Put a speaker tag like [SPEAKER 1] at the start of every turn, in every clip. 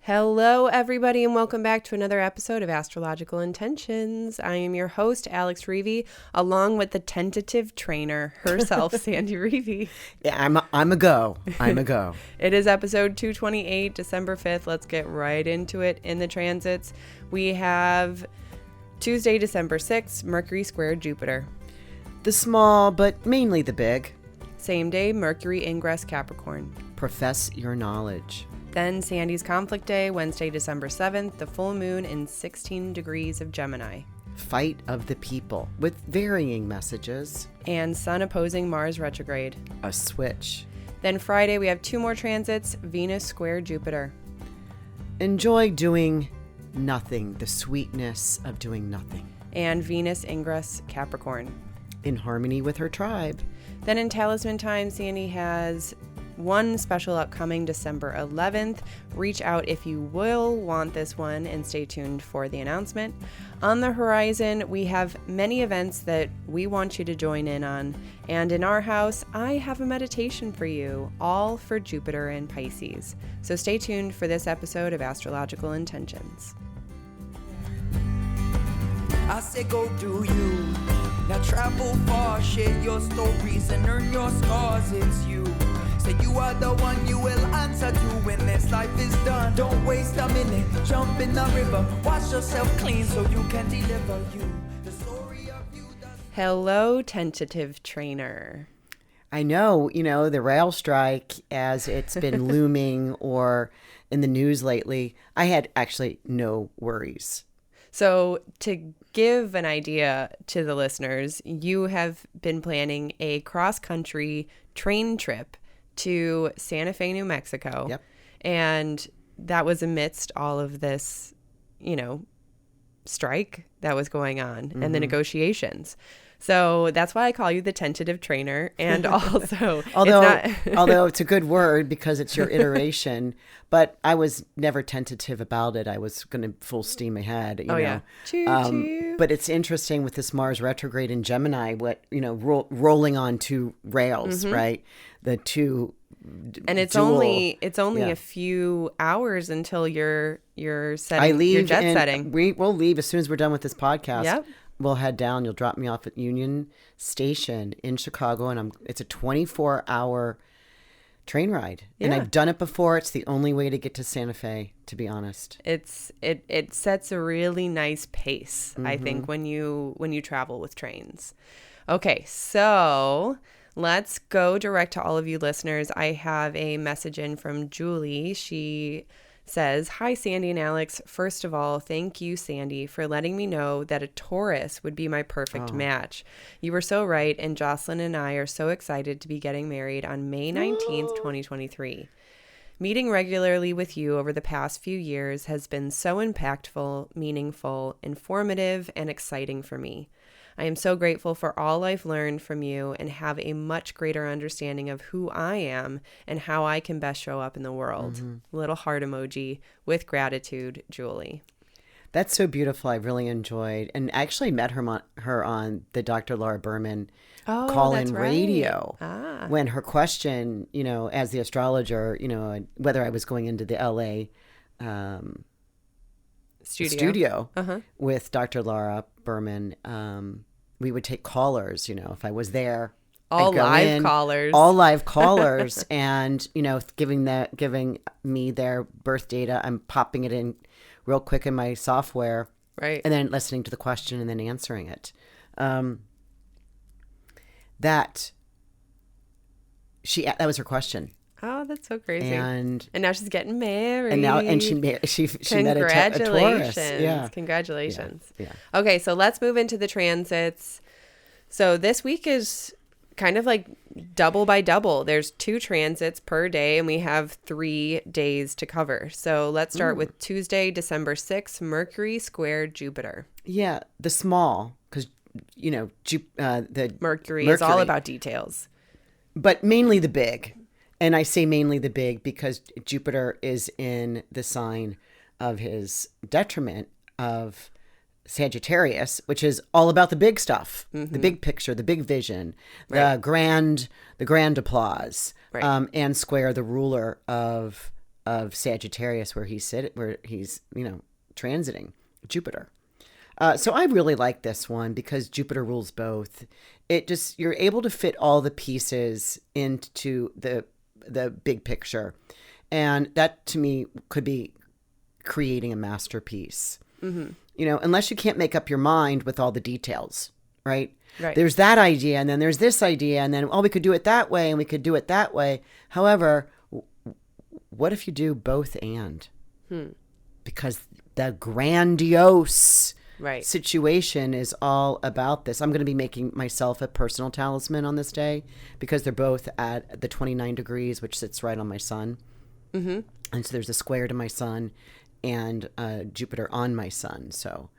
[SPEAKER 1] Hello, everybody, and welcome back to another episode of Astrological Intentions. I am your host, Alex Reevy, along with the tentative trainer herself, Sandy Reevy.
[SPEAKER 2] Yeah, I'm a go.
[SPEAKER 1] It is episode 228, December 5th. Let's get right into it. In the transits, we have Tuesday, December 6th, Mercury square Jupiter.
[SPEAKER 2] The small, but mainly the big.
[SPEAKER 1] Same day, Mercury ingress Capricorn.
[SPEAKER 2] Profess your knowledge.
[SPEAKER 1] Then Sandy's conflict day, Wednesday, December 7th, the full moon in 16 degrees of Gemini.
[SPEAKER 2] Fight of the people with varying messages.
[SPEAKER 1] And Sun opposing Mars retrograde.
[SPEAKER 2] A switch.
[SPEAKER 1] Then Friday, we have two more transits, Venus square Jupiter.
[SPEAKER 2] Enjoy doing nothing, the sweetness of doing nothing.
[SPEAKER 1] And Venus ingress Capricorn.
[SPEAKER 2] In harmony with her tribe.
[SPEAKER 1] Then in Talisman time, Sandy has one special upcoming December 11th. Reach out if you will want this one and stay tuned for the announcement. On the horizon, we have many events that we want you to join in on. And in our house, I have a meditation for you, all for Jupiter and Pisces. So stay tuned for this episode of Astrological Intentions.
[SPEAKER 3] I say go do you. Now travel far, share your stories and earn your scars. It's you. Say you are the one you will answer to when this life is done. Don't waste a minute, jump in the river. Wash yourself clean so you can deliver you. The story of you does...
[SPEAKER 1] Hello, tentative trainer.
[SPEAKER 2] I know, the rail strike as it's been looming or in the news lately. I had actually no worries.
[SPEAKER 1] So to give an idea to the listeners, you have been planning a cross-country train trip to Santa Fe, New Mexico.
[SPEAKER 2] Yep.
[SPEAKER 1] And that was amidst all of this, strike that was going on and the negotiations. So that's why I call you the tentative trainer. And also,
[SPEAKER 2] although it's a good word because it's your iteration, but I was never tentative about it. I was going to full steam ahead.
[SPEAKER 1] Yeah. Choo-choo.
[SPEAKER 2] But it's interesting with this Mars retrograde in Gemini, rolling on two rails, right? The two.
[SPEAKER 1] And it's only a few hours until you're setting.
[SPEAKER 2] You're
[SPEAKER 1] jet setting.
[SPEAKER 2] We'll leave as soon as we're done with this podcast.
[SPEAKER 1] Yep.
[SPEAKER 2] We'll head down. You'll drop me off at Union Station in Chicago, and it's a 24-hour train ride.
[SPEAKER 1] Yeah.
[SPEAKER 2] And I've done it before. It's the only way to get to Santa Fe, to be honest.
[SPEAKER 1] It sets a really nice pace, I think, when you travel with trains. Okay, so let's go direct to all of you listeners. I have a message in from Julie. She says, "Hi, Sandy and Alex. First of all, thank you, Sandy, for letting me know that a Taurus would be my perfect match. You were so right, and Jocelyn and I are so excited to be getting married on May 19th, 2023. Meeting regularly with you over the past few years has been so impactful, meaningful, informative, and exciting for me. I am so grateful for all I've learned from you and have a much greater understanding of who I am and how I can best show up in the world." Little heart emoji with gratitude, Julie.
[SPEAKER 2] That's so beautiful. I really enjoyed, and I actually met her on the Dr. Laura Berman call-in radio. When her question, as the astrologer, whether I was going into the LA studio with Dr. Laura Berman, we would take callers, if I was there.
[SPEAKER 1] All live
[SPEAKER 2] callers and, giving me their birth data. I'm popping it in real quick in my software.
[SPEAKER 1] Right.
[SPEAKER 2] And then listening to the question and then answering it. That was her question.
[SPEAKER 1] Oh, that's so crazy.
[SPEAKER 2] And
[SPEAKER 1] now she's getting married.
[SPEAKER 2] And she met a Taurus. Yeah.
[SPEAKER 1] Congratulations.
[SPEAKER 2] Yeah.
[SPEAKER 1] Okay, so let's move into the transits. So this week is kind of like double by double. There's 2 transits per day, and we have 3 days to cover. So let's start with Tuesday, December 6th, Mercury square Jupiter.
[SPEAKER 2] Yeah, the small, because, the
[SPEAKER 1] Mercury is all about details.
[SPEAKER 2] But mainly the big. And I say mainly the big because Jupiter is in the sign of his detriment of Sagittarius, which is all about the big stuff, the big picture, the big vision, the grand applause,
[SPEAKER 1] right.
[SPEAKER 2] And square the ruler of of Sagittarius where he's transiting Jupiter. So I really like this one because Jupiter rules both. You're able to fit all the pieces into the big picture. And that to me could be creating a masterpiece. Unless you can't make up your mind with all the details, right?
[SPEAKER 1] Right.
[SPEAKER 2] There's that idea, and then there's this idea, and then, we could do it that way, and we could do it that way. However, what if you do both and? Because the grandiose situation is all about this. I'm going to be making myself a personal talisman on this day because they're both at the 29 degrees, which sits right on my sun. And so there's a square to my sun and Jupiter on my sun. So,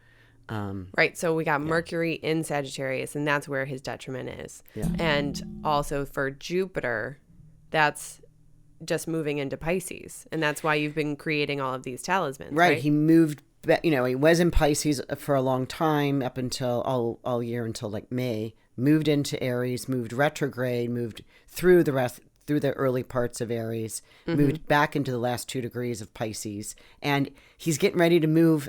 [SPEAKER 1] so we got Mercury in Sagittarius, and that's where his detriment is.
[SPEAKER 2] Yeah.
[SPEAKER 1] And also for Jupiter, that's just moving into Pisces, and that's why you've been creating all of these talismans. Right.
[SPEAKER 2] He moved. He was in Pisces for a long time, up until all year until like May. Moved into Aries, moved retrograde, moved through the early parts of Aries, moved back into the last 2 degrees of Pisces, and he's getting ready to move,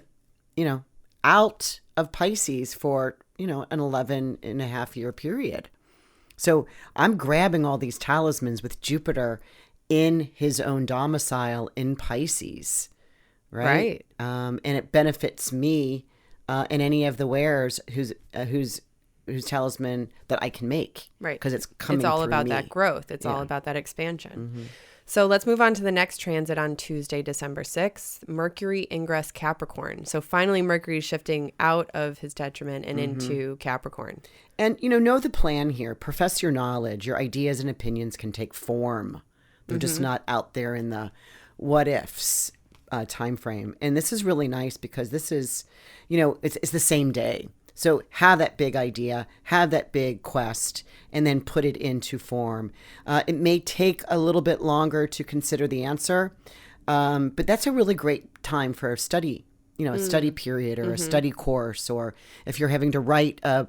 [SPEAKER 2] out of Pisces for, an 11.5-year period. So I'm grabbing all these talismans with Jupiter in his own domicile in Pisces, right? And it benefits me and any of the wearers whose talisman that I can make,
[SPEAKER 1] right?
[SPEAKER 2] Because it's coming.
[SPEAKER 1] It's all
[SPEAKER 2] through
[SPEAKER 1] about
[SPEAKER 2] me.
[SPEAKER 1] that growth. It's all about that expansion. So let's move on to the next transit on Tuesday, December 6th, Mercury ingress Capricorn. So finally, Mercury is shifting out of his detriment and into Capricorn.
[SPEAKER 2] And, know the plan here. Profess your knowledge. Your ideas and opinions can take form. They're just not out there in the what ifs time frame. And this is really nice because this is, it's the same day. So have that big idea, have that big quest, and then put it into form. It may take a little bit longer to consider the answer, but that's a really great time for a study, a study period or a study course, or if you're having to write a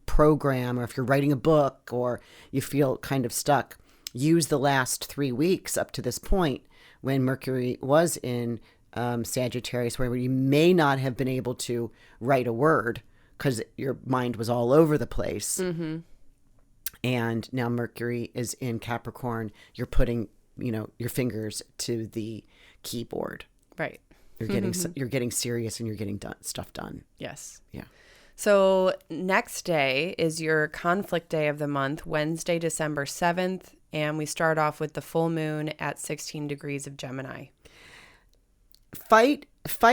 [SPEAKER 2] program, or if you're writing a book, or you feel kind of stuck, use the last 3 weeks up to this point when Mercury was in Sagittarius, where you may not have been able to write a word, because your mind was all over the place. And now Mercury is in Capricorn. You're putting, your fingers to the keyboard.
[SPEAKER 1] Right.
[SPEAKER 2] You're getting serious, and you're getting stuff done.
[SPEAKER 1] Yes.
[SPEAKER 2] Yeah.
[SPEAKER 1] So next day is your conflict day of the month, Wednesday, December 7th. And we start off with the full moon at 16 degrees of Gemini.
[SPEAKER 2] Fight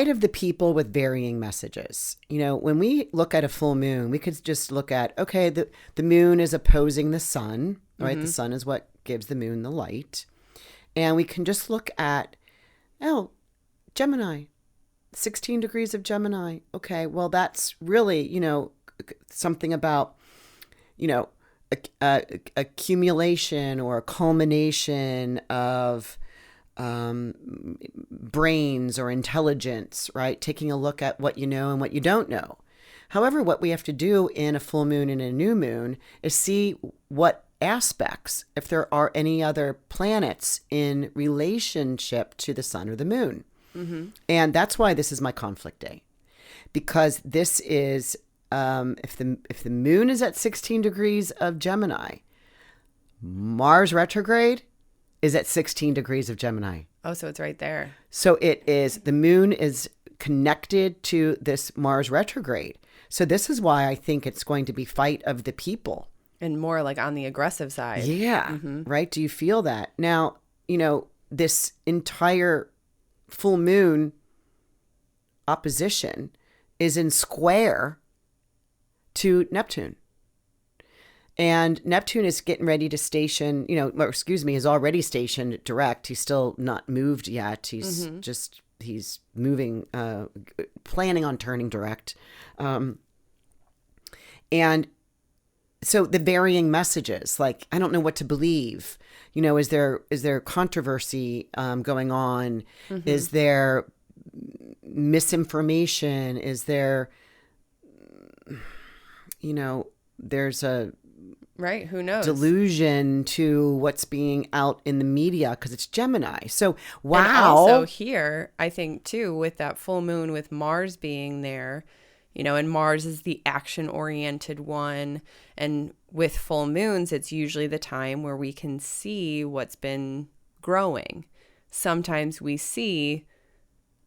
[SPEAKER 2] of the people with varying messages. When we look at a full moon, we could just look at, okay, the moon is opposing the sun, right? The sun is what gives the moon the light. And we can just look at, Gemini, 16 degrees of Gemini. Okay, well, that's really, something about, accumulation or a culmination of brains or intelligence, right? Taking a look at what you know and what you don't know. However, what we have to do in a full moon and a new moon is see what aspects, if there are any other planets in relationship to the sun or the moon. And that's why this is my conflict day, because this is if the moon is at 16 degrees of Gemini, Mars retrograde is at 16 degrees of Gemini.
[SPEAKER 1] Oh, so it's right there.
[SPEAKER 2] So the moon is connected to this Mars retrograde. So this is why I think it's going to be fight of the people.
[SPEAKER 1] And more like on the aggressive side.
[SPEAKER 2] Yeah. Right. Do you feel that? Now, this entire full moon opposition is in square to Neptune. And Neptune is getting ready to station, is already stationed direct. He's still not moved yet. He's he's moving, planning on turning direct. And so the varying messages, like, I don't know what to believe. Is there controversy going on? Is there misinformation? Is there, there's a...
[SPEAKER 1] Right. Who knows?
[SPEAKER 2] delusion to what's being out in the media because it's Gemini. So, wow.
[SPEAKER 1] And also here, I think too, with that full moon with Mars being there, and Mars is the action-oriented one. And with full moons, it's usually the time where we can see what's been growing. Sometimes we see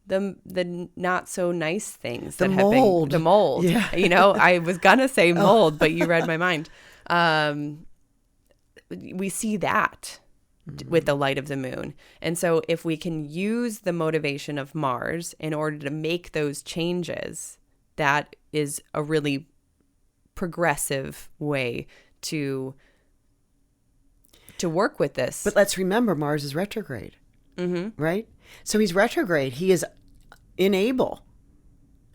[SPEAKER 1] the not so nice things that have been the mold.
[SPEAKER 2] Yeah.
[SPEAKER 1] I was gonna say mold, but you read my mind. We see that with the light of the moon. And so if we can use the motivation of Mars in order to make those changes, that is a really progressive way to work with this.
[SPEAKER 2] But let's remember Mars is retrograde, right? So he's retrograde. He is unable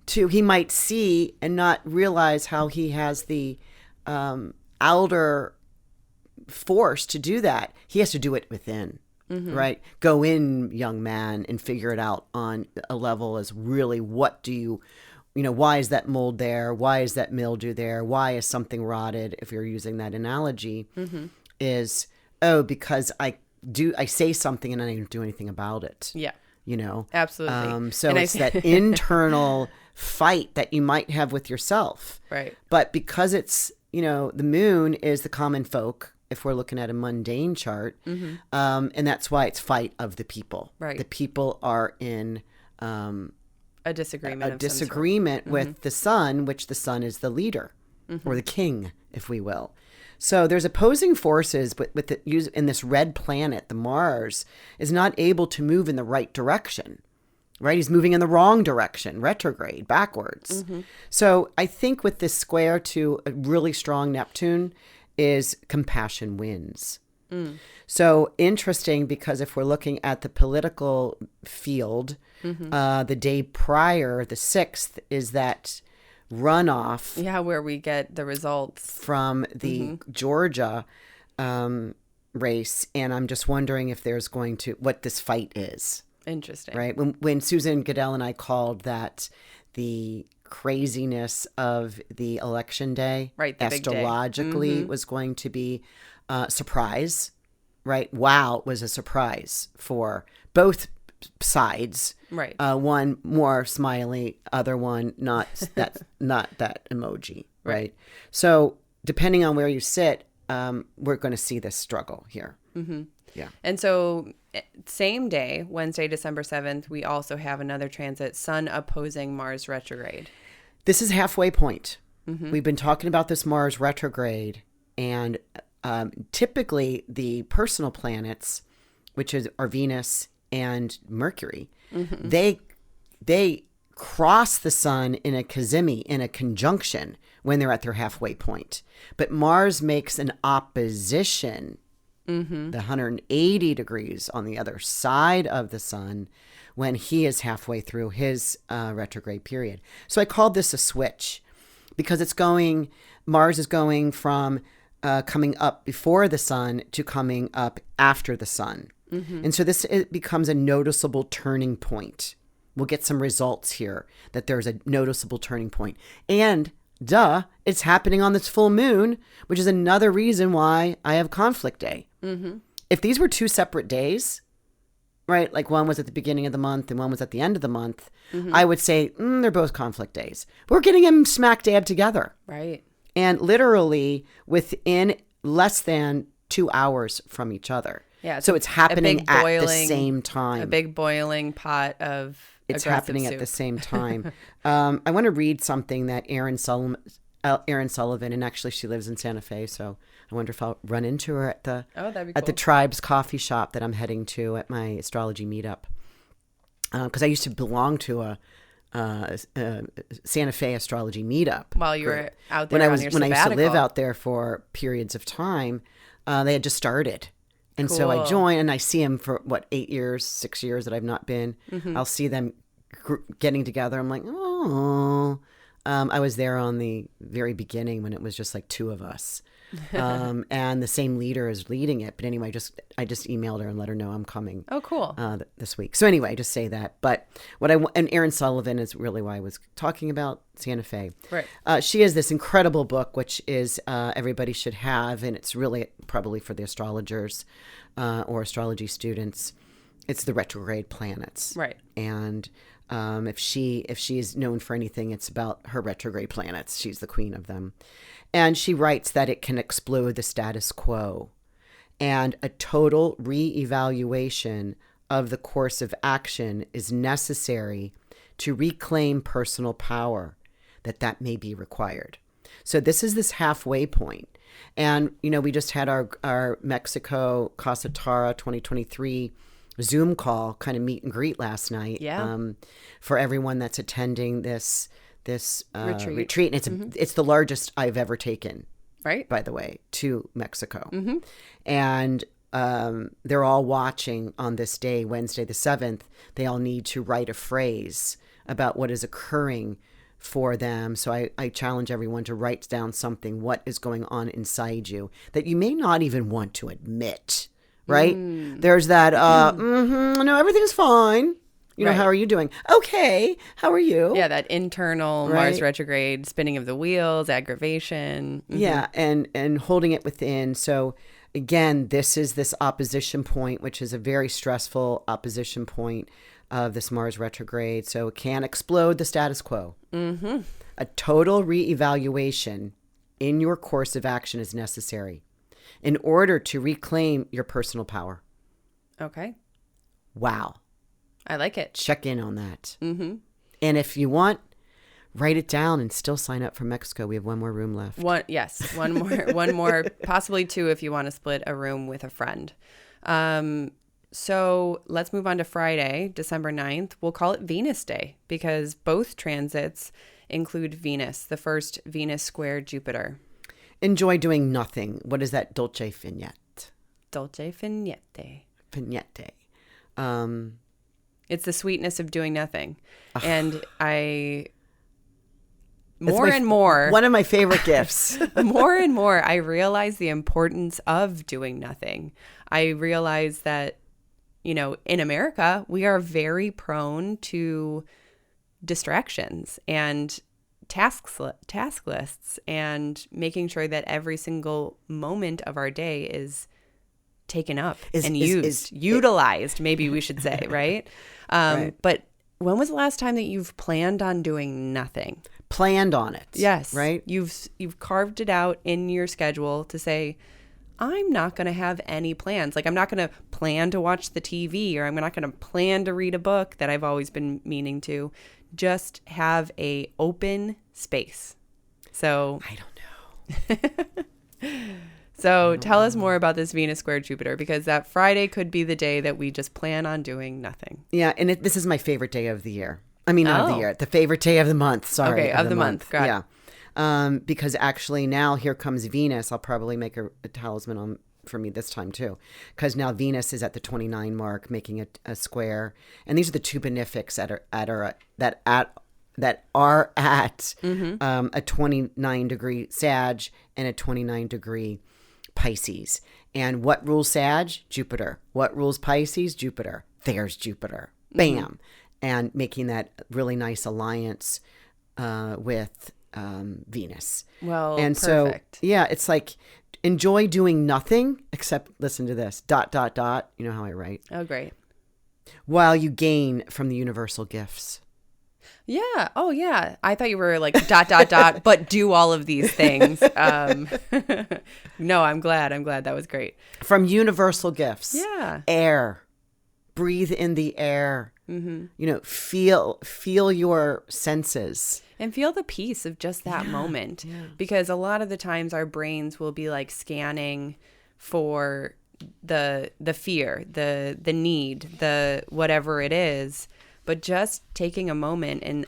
[SPEAKER 2] to, he might see and not realize how he has the outer force to do that. He has to do it within, right? Go in, young man, and figure it out on a level as really what do you, why is that mold there? Why is that mildew there? Why is something rotted? If you're using that analogy, is, because I say something and I don't do anything about it.
[SPEAKER 1] Yeah.
[SPEAKER 2] Absolutely. So
[SPEAKER 1] and
[SPEAKER 2] it's that internal fight that you might have with yourself.
[SPEAKER 1] Right.
[SPEAKER 2] But because it's, the moon is the common folk, if we're looking at a mundane chart, and that's why it's fight of the people.
[SPEAKER 1] Right.
[SPEAKER 2] The people are in
[SPEAKER 1] a disagreement.
[SPEAKER 2] With the sun, which the sun is the leader or the king, if we will. So there's opposing forces, but in this red planet, the Mars is not able to move in the right direction, right? He's moving in the wrong direction, retrograde, backwards. So I think with this square to a really strong Neptune is compassion wins. So interesting, because if we're looking at the political field, the day prior, the 6th, is that runoff.
[SPEAKER 1] Yeah, where we get the results
[SPEAKER 2] from the Georgia race. And I'm just wondering if there's what this fight is.
[SPEAKER 1] Interesting.
[SPEAKER 2] Right? When Susan Goodell and I called that the craziness of the election day,
[SPEAKER 1] right, the
[SPEAKER 2] astrologically
[SPEAKER 1] big day.
[SPEAKER 2] Was going to be a surprise, right? Wow, it was a surprise for both sides.
[SPEAKER 1] Right.
[SPEAKER 2] One more smiley, other one not that emoji, right? So depending on where you sit, we're going to see this struggle here. Yeah.
[SPEAKER 1] And so same day, Wednesday, December 7th, we also have another transit, Sun opposing Mars retrograde.
[SPEAKER 2] This is halfway point. We've been talking about this Mars retrograde, and typically the personal planets, which are Venus and Mercury, they cross the sun in a cazimi, in a conjunction, when they're at their halfway point. But Mars makes an opposition, the 180 degrees on the other side of the sun, when he is halfway through his retrograde period. So I called this a switch, because Mars is going from coming up before the sun to coming up after the sun. And so it becomes a noticeable turning point. We'll get some results here that there's a noticeable turning point. And it's happening on this full moon, which is another reason why I have conflict day. If these were two separate days, right, like one was at the beginning of the month and one was at the end of the month, I would say they're both conflict days. We're getting them smack dab together.
[SPEAKER 1] Right.
[SPEAKER 2] And literally within less than 2 hours from each other.
[SPEAKER 1] Yeah.
[SPEAKER 2] So it's happening at the same time.
[SPEAKER 1] A big boiling pot of
[SPEAKER 2] It's happening
[SPEAKER 1] soup.
[SPEAKER 2] at the same time. I want to read something that Erin Sullivan, and actually she lives in Santa Fe, so I wonder if I'll run into her at the the Tribe's coffee shop that I'm heading to at my astrology meetup. Because I used to belong to a Santa Fe astrology meetup.
[SPEAKER 1] While you were out there when I used to
[SPEAKER 2] live out there for periods of time, they had just started. And
[SPEAKER 1] Cool.
[SPEAKER 2] so I join, and I see them for 6 years that I've not been. I'll see them getting together. I'm like, oh, I was there on the very beginning when it was just like 2 of us. And the same leader is leading it. But anyway, I just emailed her and let her know I'm coming.
[SPEAKER 1] Oh, cool.
[SPEAKER 2] This week. So anyway, just say that. But and Erin Sullivan is really why I was talking about Santa Fe.
[SPEAKER 1] Right.
[SPEAKER 2] She has this incredible book, which is everybody should have, and it's really probably for the astrologers or astrology students. It's the retrograde planets.
[SPEAKER 1] Right.
[SPEAKER 2] And if she is known for anything, it's about her retrograde planets. She's the queen of them. And she writes that it can explode the status quo, and a total reevaluation of the course of action is necessary to reclaim personal power, that may be required. So this is this halfway point. And, we just had our Mexico Casa Tara 2023 Zoom call, kind of meet and greet last night.
[SPEAKER 1] Yeah.
[SPEAKER 2] For everyone that's attending this retreat. And it's the largest I've ever taken,
[SPEAKER 1] right?
[SPEAKER 2] By the way, to Mexico.
[SPEAKER 1] Mm-hmm.
[SPEAKER 2] And they're all watching on this day, Wednesday the 7th. They all need to write a phrase about what is occurring for them. So I challenge everyone to write down something, what is going on inside you that you may not even want to admit, right? There's that, no, everything's fine.
[SPEAKER 1] Right.
[SPEAKER 2] How are you doing? Okay. How are you?
[SPEAKER 1] Yeah, that internal Mars retrograde, spinning of the wheels, aggravation. Mm-hmm.
[SPEAKER 2] Yeah, and holding it within. So again, this is this opposition point, which is a very stressful opposition point of this Mars retrograde. So it can explode the status quo.
[SPEAKER 1] Mm-hmm.
[SPEAKER 2] A total reevaluation in your course of action is necessary in order to reclaim your personal power.
[SPEAKER 1] Okay.
[SPEAKER 2] Wow.
[SPEAKER 1] I like it.
[SPEAKER 2] Check in on that.
[SPEAKER 1] Mm-hmm.
[SPEAKER 2] And if you want, write it down and still sign up for Mexico. We have 1 more room left.
[SPEAKER 1] One more, possibly 2 if you want to split a room with a friend. So let's move on to Friday, December 9th. We'll call it Venus Day because both transits include Venus, the first Venus square Jupiter.
[SPEAKER 2] Enjoy doing nothing. What is that? Dolce Finette.
[SPEAKER 1] Dolce Finette.
[SPEAKER 2] Finette.
[SPEAKER 1] It's the sweetness of doing nothing.
[SPEAKER 2] Ugh.
[SPEAKER 1] And
[SPEAKER 2] one of my favorite gifts.
[SPEAKER 1] More and more, I realize the importance of doing nothing. I realize that, in America, we are very prone to distractions and task lists and making sure that every single moment of our day is taken up and utilized, maybe we should say, right?
[SPEAKER 2] Right.
[SPEAKER 1] But when was the last time that you've planned on doing nothing?
[SPEAKER 2] Planned on it.
[SPEAKER 1] Yes.
[SPEAKER 2] Right?
[SPEAKER 1] You've carved it out in your schedule to say, I'm not going to have any plans. Like I'm not going to plan to watch the TV, or I'm not going to plan to read a book that I've always been meaning to. Just have a open space. So
[SPEAKER 2] I don't know.
[SPEAKER 1] So tell us more about this Venus square Jupiter, because that Friday could be the day that we just plan on doing nothing.
[SPEAKER 2] Yeah, and this is my favorite day of the year. I mean, not of the year, the favorite day of the month. Sorry.
[SPEAKER 1] Okay, of the month. Got it.
[SPEAKER 2] Yeah. Because actually now here comes Venus. I'll probably make a talisman for me this time too. Because now Venus is at the 29 mark, making a square. And these are the 2 benefics that are at a 29 degree Sag and a 29 degree Pisces. And what rules Sag? Jupiter. What rules Pisces? Jupiter. There's Jupiter. Bam. Mm-hmm. And making that really nice alliance with Venus.
[SPEAKER 1] Well,
[SPEAKER 2] and
[SPEAKER 1] perfect.
[SPEAKER 2] So, yeah, it's like enjoy doing nothing except listen to this. ... You know how I write.
[SPEAKER 1] Oh, great.
[SPEAKER 2] While you gain from the universal gifts.
[SPEAKER 1] Yeah. Oh, yeah. I thought you were like ... but do all of these things. No, I'm glad. That was great.
[SPEAKER 2] From universal gifts.
[SPEAKER 1] Yeah.
[SPEAKER 2] Air. Breathe in the air.
[SPEAKER 1] Mm-hmm.
[SPEAKER 2] Feel your senses.
[SPEAKER 1] And feel the peace of just that moment. Yeah. Because a lot of the times our brains will be like scanning for the fear, the need, the whatever it is. But just taking a moment, and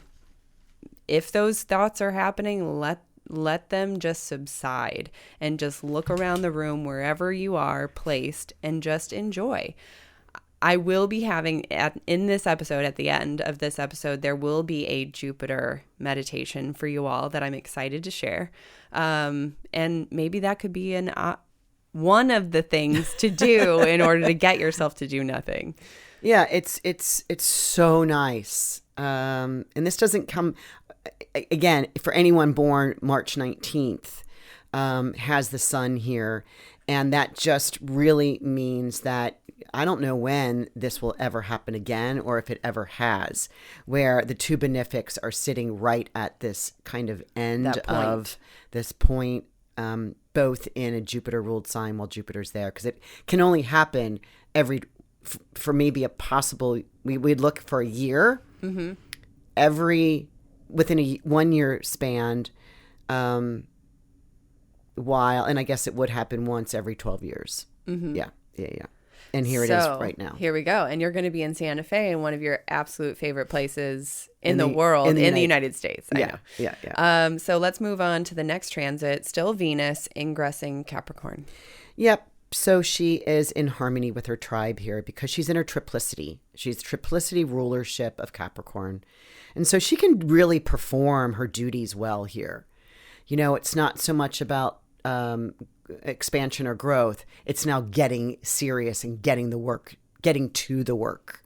[SPEAKER 1] if those thoughts are happening, let them just subside and just look around the room wherever you are placed and just enjoy. I will be having in this episode, at the end of this episode, there will be a Jupiter meditation for you all that I'm excited to share. And maybe that could be one of the things to do in order to get yourself to do nothing.
[SPEAKER 2] Yeah, it's so nice. And this doesn't come, again, for anyone born March 19th, has the sun here. And that just really means that I don't know when this will ever happen again, or if it ever has, where the two benefics are sitting right at this kind of end of this point, both in a Jupiter-ruled sign while Jupiter's there. Because it can only happen for maybe a possible, we'd look for a year, within a 1 year span, while, and I guess it would happen once every 12 years. Yeah. And here it is right now.
[SPEAKER 1] Here we go. And you're going to be in Santa Fe, in one of your absolute favorite places in the world, in the United States. I know.
[SPEAKER 2] Yeah.
[SPEAKER 1] So let's move on to the next transit. Still Venus ingressing Capricorn.
[SPEAKER 2] Yep. So she is in harmony with her tribe here because she's in her triplicity. She's triplicity rulership of Capricorn. And so she can really perform her duties well here. You know, it's not so much about expansion or growth. It's now getting serious and getting to the work.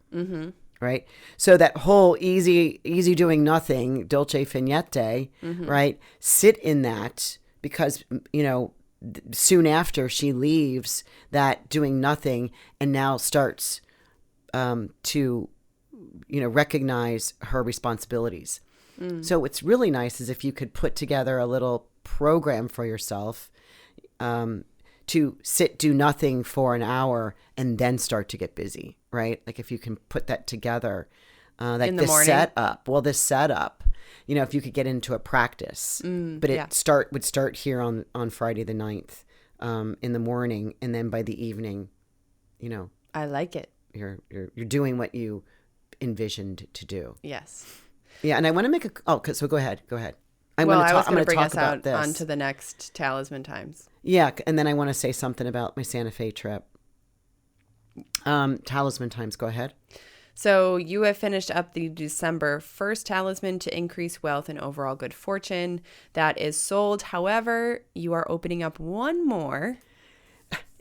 [SPEAKER 2] Right? So that whole easy doing nothing, dolce finite, right? Sit in that because, you know, soon after she leaves that doing nothing and now starts to, you know, recognize her responsibilities. So what's really nice is if you could put together a little program for yourself to do nothing for an hour and then start to get busy, right? Like if you can put that together, like this setup, you know, if you could get into a practice, but it would start here on Friday the 9th in the morning, and then by the evening, you know,
[SPEAKER 1] I like it.
[SPEAKER 2] You're doing what you envisioned to do.
[SPEAKER 1] Yes.
[SPEAKER 2] Yeah, and I want to make so go ahead.
[SPEAKER 1] I was going to bring us out onto the next Talisman times.
[SPEAKER 2] Yeah, and then I want to say something about my Santa Fe trip. Talisman times, go ahead.
[SPEAKER 1] So you have finished up the December 1st talisman to increase wealth and overall good fortune. That is sold. However, you are opening up one more.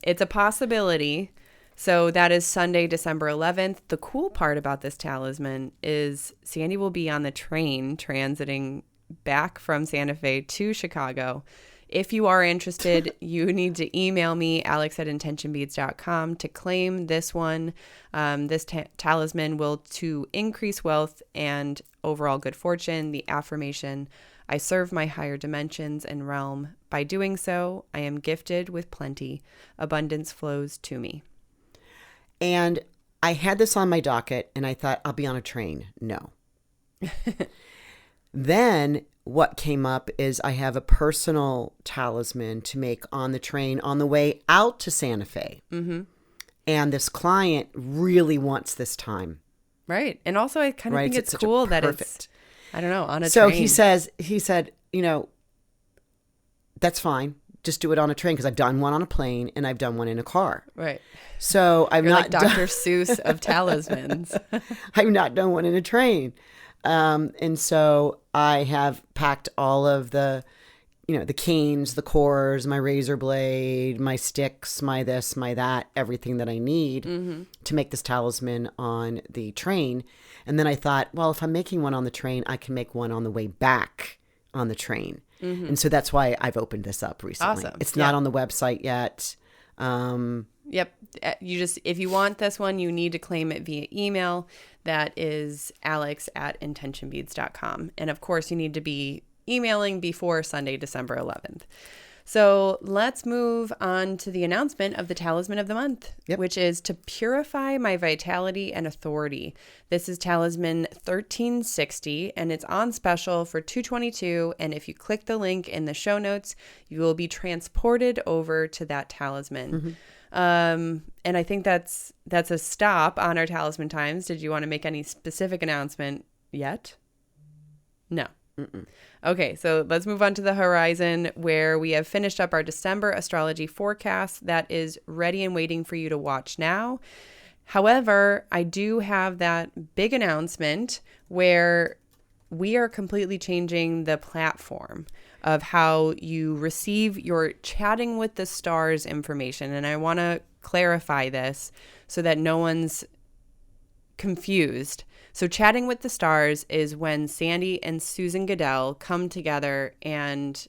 [SPEAKER 1] It's a possibility. So that is Sunday, December 11th. The cool part about this talisman is Sandy will be on the train transiting back from Santa Fe to Chicago. If you are interested, you need to email me, alex@intentionbeads.com, to claim this one. This talisman will to increase wealth and overall good fortune. The affirmation, I serve my higher dimensions and realm. By doing so, I am gifted with plenty. Abundance flows to me.
[SPEAKER 2] And I had this on my docket and I thought, I'll be on a train. No. Then what came up is I have a personal talisman to make on the train on the way out to Santa Fe. And this client really wants this time.
[SPEAKER 1] Right. And also I kind of think it's cool that it's, I don't know, on a train.
[SPEAKER 2] So he said, you know, that's fine. Just do it on a train, because I've done one on a plane and I've done one in a car.
[SPEAKER 1] Right.
[SPEAKER 2] So I've
[SPEAKER 1] You're
[SPEAKER 2] not
[SPEAKER 1] like Dr. Seuss of talismans.
[SPEAKER 2] I've not done one in a train. And so I have packed all of the, you know, the canes, the cores, my razor blade, my sticks, my this, my that, everything that I need to make this talisman on the train. And then I thought, well, if I'm making one on the train, I can make one on the way back on the train. And so that's why I've opened this up recently.
[SPEAKER 1] Awesome.
[SPEAKER 2] It's not on the website yet.
[SPEAKER 1] Yep. If you want this one, you need to claim it via email. That is alex@intentionbeads.com. And of course, you need to be emailing before Sunday, December 11th. So let's move on to the announcement of the Talisman of the Month, which is to purify my vitality and authority. This is Talisman 1360, and it's on special for $222. And if you click the link in the show notes, you will be transported over to that talisman. And I think that's a stop on our Talisman times. Did you want to make any specific announcement yet? No. Okay, so let's move on to the horizon, where we have finished up our December astrology forecast that is ready and waiting for you to watch now. However, I do have that big announcement where we are completely changing the platform of how you receive your Chatting with the Stars information. And I want to clarify this so that no one's confused. So Chatting with the Stars is when Sandy and Susan Goodell come together, and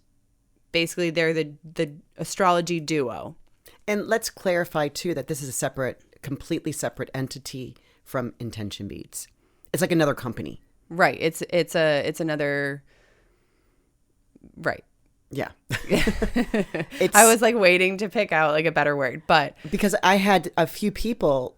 [SPEAKER 1] basically they're the astrology duo.
[SPEAKER 2] And let's clarify too that this is a completely separate entity from Intention Beads. It's like another company.
[SPEAKER 1] Right. It's another. Right.
[SPEAKER 2] Yeah.
[SPEAKER 1] I was like waiting to pick out like a better word, but
[SPEAKER 2] because I had a few people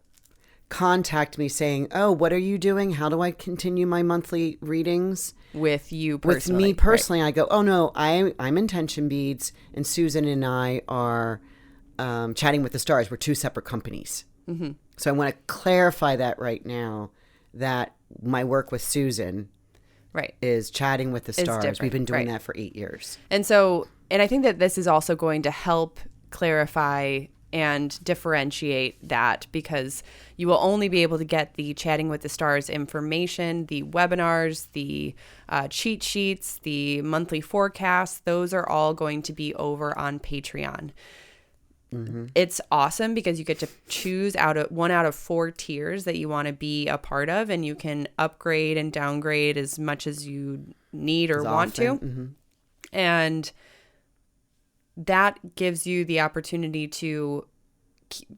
[SPEAKER 2] contact me saying, "Oh, what are you doing? How do I continue my monthly readings
[SPEAKER 1] with you personally?"
[SPEAKER 2] With me personally, right. I go, "Oh no, I'm Intention Beads, and Susan and I are Chatting with the Stars. We're two separate companies." Mm-hmm. So I want to clarify that right now, that my work with Susan, right, is Chatting with the Stars. We've been doing that for 8 years.
[SPEAKER 1] And I think that this is also going to help clarify and differentiate that, because you will only be able to get the Chatting with the Stars information, the webinars, the cheat sheets, the monthly forecasts. Those are all going to be over on Patreon. Mm-hmm. It's awesome because you get to choose one out of 4 tiers that you want to be a part of, and you can upgrade and downgrade as much as you need or want to. Mm-hmm. And that gives you the opportunity to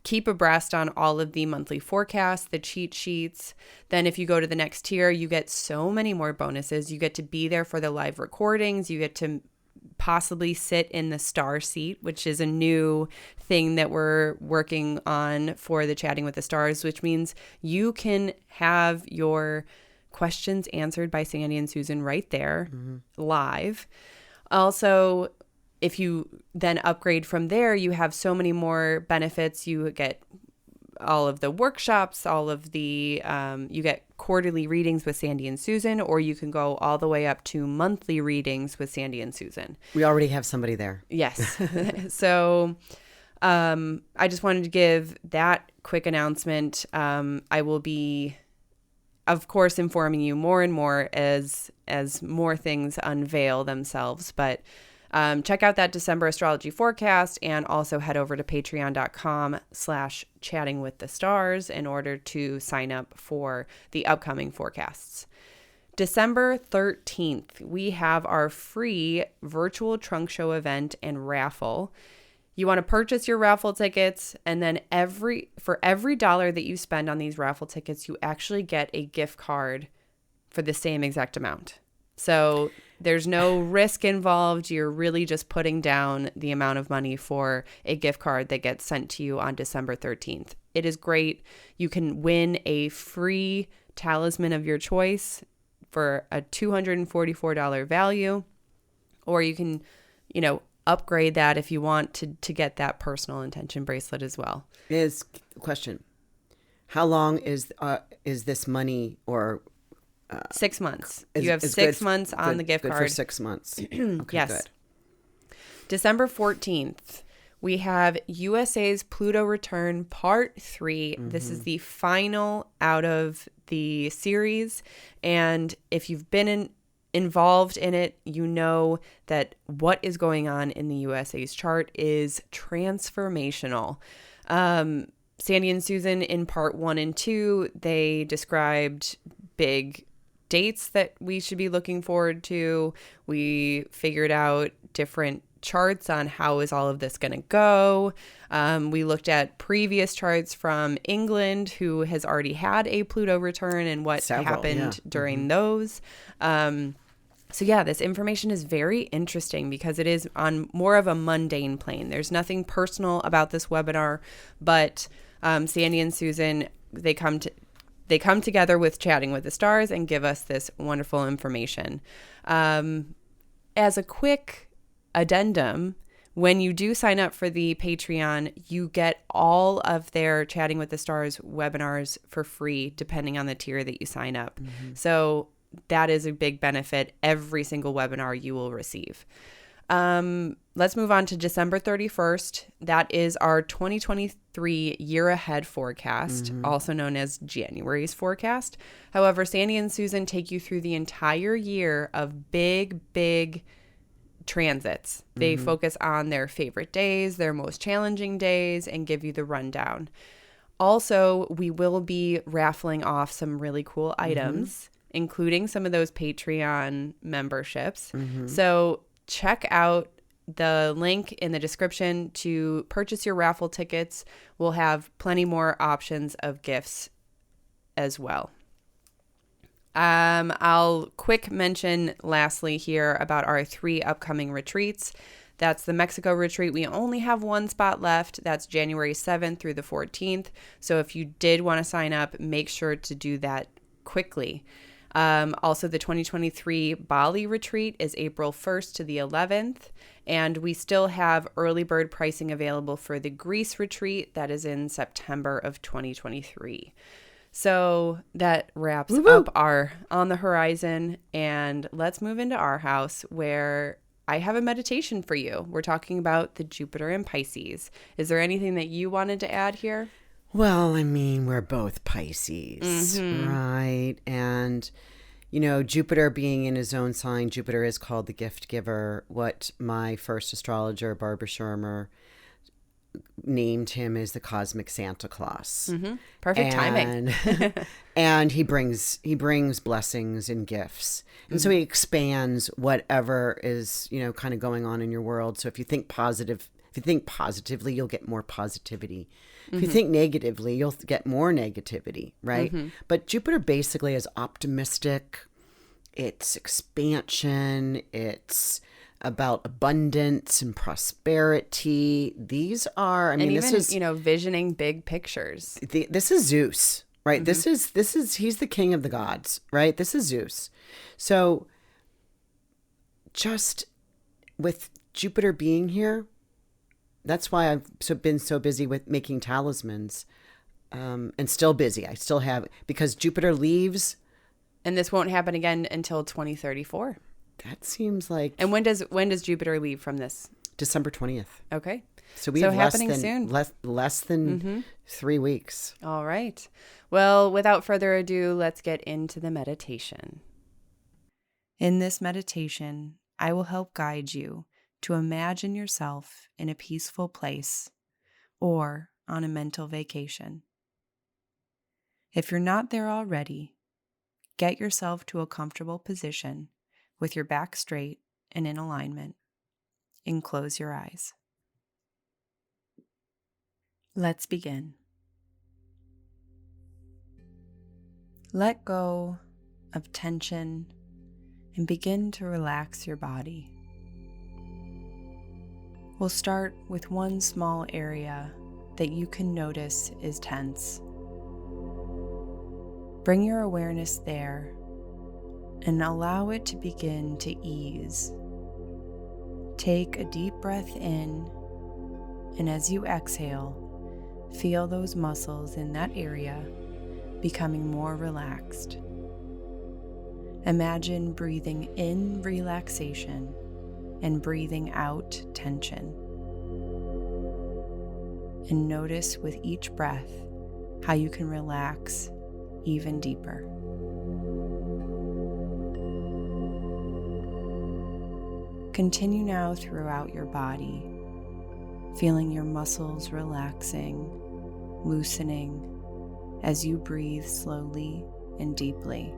[SPEAKER 1] keep abreast on all of the monthly forecasts, the cheat sheets. Then if you go to the next tier, you get so many more bonuses. You get to be there for the live recordings. You get to possibly sit in the star seat, which is a new thing that we're working on for the Chatting with the Stars, which means you can have your questions answered by Sandy and Susan right there, mm-hmm, live. Also, if you then upgrade from there, you have so many more benefits. You get all of the workshops, all of the, you get quarterly readings with Sandy and Susan, or you can go all the way up to monthly readings with Sandy and Susan.
[SPEAKER 2] We already have somebody there.
[SPEAKER 1] Yes. So I just wanted to give that quick announcement. I will be, of course, informing you more and more as more things unveil themselves, but check out that December astrology forecast, and also head over to patreon.com/chattingwiththestars in order to sign up for the upcoming forecasts. December 13th, we have our free virtual trunk show event and raffle. You want to purchase your raffle tickets, and then for every $1 that you spend on these raffle tickets, you actually get a gift card for the same exact amount. So there's no risk involved. You're really just putting down the amount of money for a gift card that gets sent to you on December 13th. It is great. You can win a free talisman of your choice for a $244 value, or you can, upgrade that if you want to get that personal intention bracelet as well.
[SPEAKER 2] Question. How long is this money, or
[SPEAKER 1] 6 months. You have 6 months on the gift card.
[SPEAKER 2] For 6 months. Okay,
[SPEAKER 1] yes.
[SPEAKER 2] Good.
[SPEAKER 1] December 14th, we have USA's Pluto return part 3. Mm-hmm. This is the final out of the series. And if you've been involved in it, you know that what is going on in the USA's chart is transformational. Sandy and Susan in part 1 and 2, they described big dates that we should be looking forward to. We figured out different charts on how is all of this going to go. We looked at previous charts from England, who has already had a Pluto return, and what happened during those. So yeah, this information is very interesting because it is on more of a mundane plane. There's nothing personal about this webinar, but Sandy and Susan, they come together with Chatting with the Stars and give us this wonderful information. As a quick addendum, when you do sign up for the Patreon, you get all of their Chatting with the Stars webinars for free, depending on the tier that you sign up. Mm-hmm. So that is a big benefit. Every single webinar you will receive. Let's move on to December 31st. That is our 2023 year ahead forecast, also known as January's forecast. However, Sandy and Susan take you through the entire year of big transits. They focus on their favorite days, their most challenging days, and give you the rundown. Also, we will be raffling off some really cool items, including some of those Patreon memberships. So check out the link in the description to purchase your raffle tickets. We'll have plenty more options of gifts as well. I'll quick mention lastly here about our 3 upcoming retreats. That's the Mexico retreat. We only have 1 spot left. That's January 7th through the 14th. So if you did want to sign up, make sure to do that quickly. Also, the 2023 Bali retreat is April 1st to the 11th. And we still have early bird pricing available for the Greece retreat. That is in September of 2023. So that wraps up our On the Horizon. And let's move into our house where I have a meditation for you. We're talking about the Jupiter in Pisces. Is there anything that you wanted to add here?
[SPEAKER 2] Well, I mean, we're both Pisces, right? And, you know, Jupiter being in his own sign, Jupiter is called the gift giver. What my first astrologer, Barbara Shermer, named him as the cosmic Santa Claus.
[SPEAKER 1] Perfect timing.
[SPEAKER 2] And he brings blessings and gifts. And so he expands whatever is, you know, kind of going on in your world. So if you think positively, you'll get more positivity. If you think negatively, you'll get more negativity, right? But Jupiter basically is optimistic. It's expansion. It's about abundance and prosperity. These are,
[SPEAKER 1] this is, you know, visioning big pictures.
[SPEAKER 2] This is Zeus, right? This is, he's the king of the gods, right? This is Zeus. So just with Jupiter being here, that's why I've been so busy with making talismans, and still busy. I still have, because Jupiter leaves.
[SPEAKER 1] And this won't happen again until 2034.
[SPEAKER 2] That seems like.
[SPEAKER 1] And when does Jupiter leave from this?
[SPEAKER 2] December 20th.
[SPEAKER 1] Okay.
[SPEAKER 2] So we have
[SPEAKER 1] happening soon.
[SPEAKER 2] less than 3 weeks.
[SPEAKER 1] All right. Well, without further ado, let's get into the meditation. In this meditation, I will help guide you to imagine yourself in a peaceful place or on a mental vacation. If you're not there already, get yourself to a comfortable position with your back straight and in alignment, and close your eyes. Let's begin. Let go of tension and begin to relax your body. We'll start with one small area that you can notice is tense. Bring your awareness there and allow it to begin to ease. Take a deep breath in, and as you exhale, feel those muscles in that area becoming more relaxed. Imagine breathing in relaxation and breathing out tension. And notice with each breath how you can relax even deeper. Continue now throughout your body, feeling your muscles relaxing, loosening as you breathe slowly and deeply.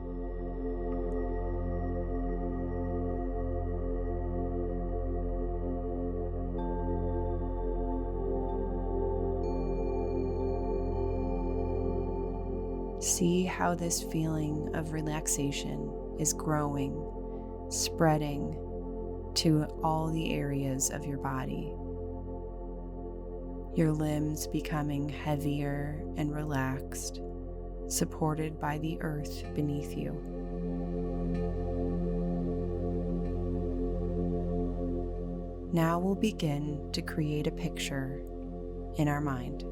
[SPEAKER 1] See how this feeling of relaxation is growing, spreading to all the areas of your body. Your limbs becoming heavier and relaxed, supported by the earth beneath you. Now we'll begin to create a picture in our mind.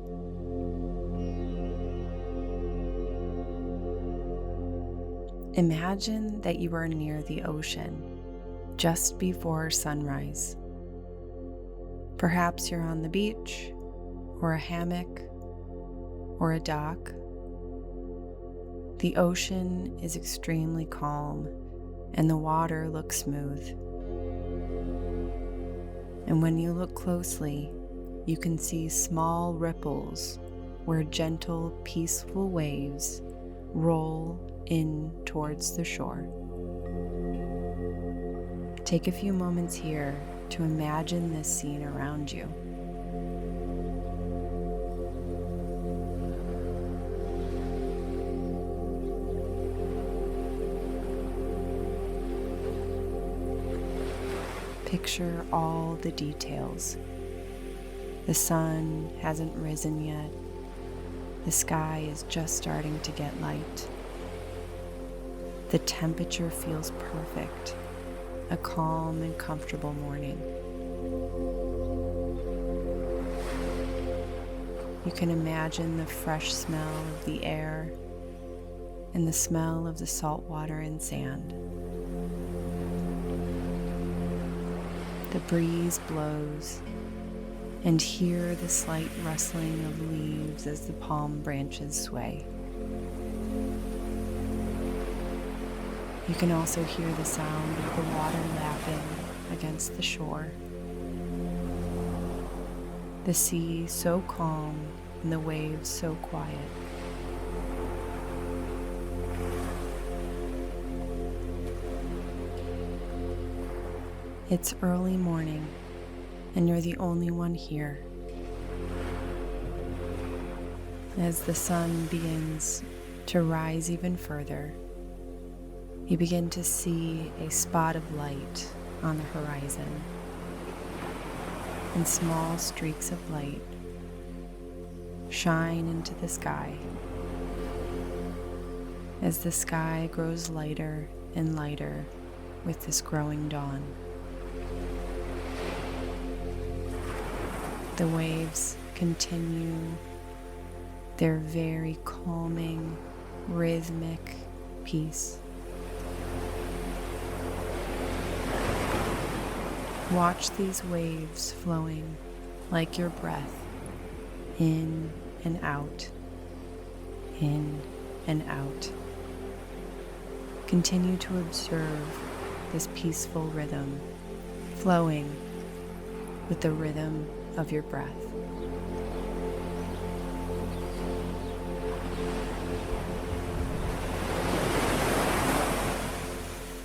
[SPEAKER 1] Imagine that you are near the ocean just before sunrise. Perhaps you're on the beach, or a hammock, or a dock. The ocean is extremely calm, and the water looks smooth. And when you look closely, you can see small ripples where gentle, peaceful waves roll in towards the shore. Take a few moments here to imagine this scene around you. Picture all the details. The sun hasn't risen yet. The sky is just starting to get light. The temperature feels perfect. A calm and comfortable morning. You can imagine the fresh smell of the air and the smell of the salt water and sand. The breeze blows, and hear the slight rustling of leaves as the palm branches sway. You can also hear the sound of the water lapping against the shore. The sea so calm and the waves so quiet. It's early morning, and you're the only one here. As the sun begins to rise even further, you begin to see a spot of light on the horizon, and small streaks of light shine into the sky. As the sky grows lighter and lighter with this growing dawn. The waves continue their very calming, rhythmic peace. Watch these waves flowing like your breath, in and out, in and out. Continue to observe this peaceful rhythm, flowing with the rhythm of your breath.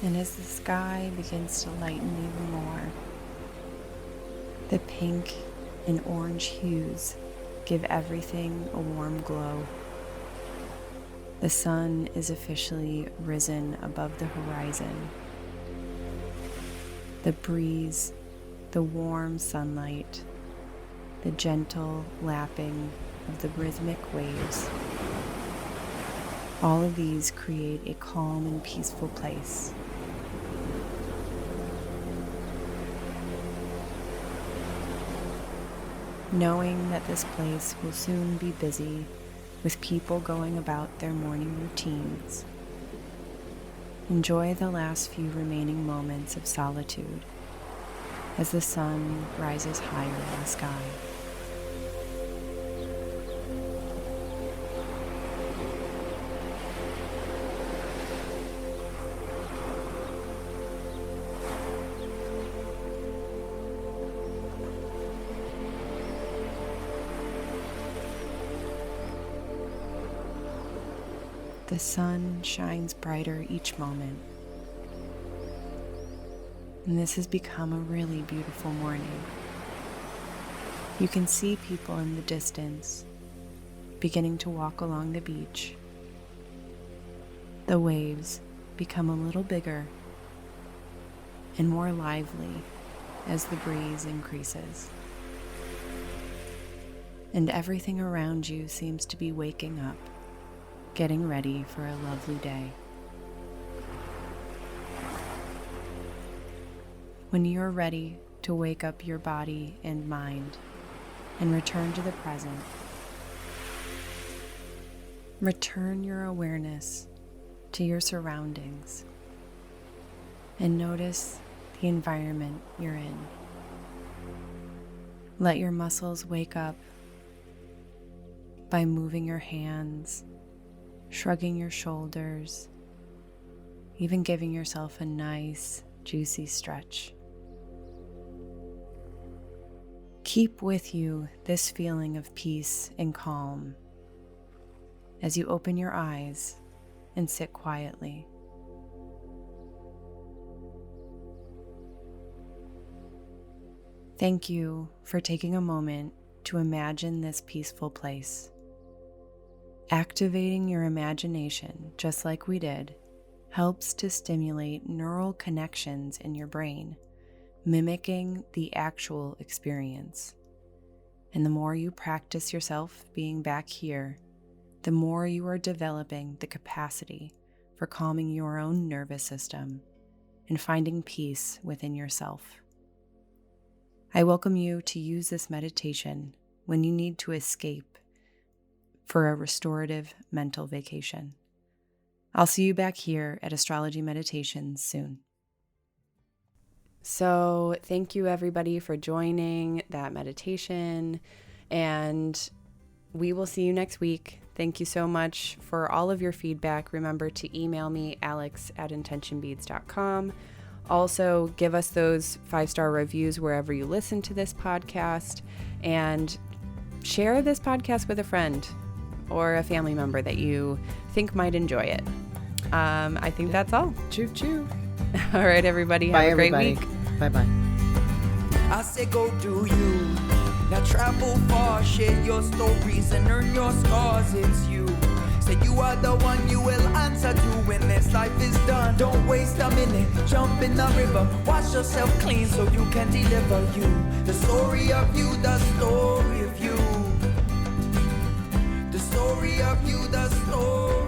[SPEAKER 1] And as the sky begins to lighten even more, the pink and orange hues give everything a warm glow. The sun is officially risen above the horizon. The breeze, the warm sunlight, the gentle lapping of the rhythmic waves. All of these create a calm and peaceful place. Knowing that this place will soon be busy with people going about their morning routines, enjoy the last few remaining moments of solitude as the sun rises higher in the sky. The sun shines brighter each moment, and this has become a really beautiful morning. You can see people in the distance beginning to walk along the beach. The waves become a little bigger and more lively as the breeze increases. And everything around you seems to be waking up, getting ready for a lovely day. When you're ready to wake up your body and mind and return to the present, return your awareness to your surroundings and notice the environment you're in. Let your muscles wake up by moving your hands, shrugging your shoulders, even giving yourself a nice, juicy stretch. Keep with you this feeling of peace and calm as you open your eyes and sit quietly. Thank you for taking a moment to imagine this peaceful place. Activating your imagination, just like we did, helps to stimulate neural connections in your brain, mimicking the actual experience. And the more you practice yourself being back here, the more you are developing the capacity for calming your own nervous system and finding peace within yourself. I welcome you to use this meditation when you need to escape for a restorative mental vacation. I'll see you back here at Astrology Meditations soon. So thank you everybody for joining that meditation, and we will see you next week. Thank you so much for all of your feedback. Remember to email me, alex@intentionbeads.com. Also, give us those 5-star reviews wherever you listen to this podcast, and share this podcast with a friend or a family member that you think might enjoy it. I think that's all.
[SPEAKER 2] Choo choo.
[SPEAKER 1] All right, everybody.
[SPEAKER 2] Bye,
[SPEAKER 1] Have a great
[SPEAKER 2] everybody.
[SPEAKER 1] week.
[SPEAKER 2] Bye-bye.
[SPEAKER 3] I say go do you. Now travel far, share your stories and earn your scars. It's you. Say you are the one you will answer to when this life is done. Don't waste a minute, jump in the river. Wash yourself clean so you can deliver you. The story of you, the story of you. The story of you, the story.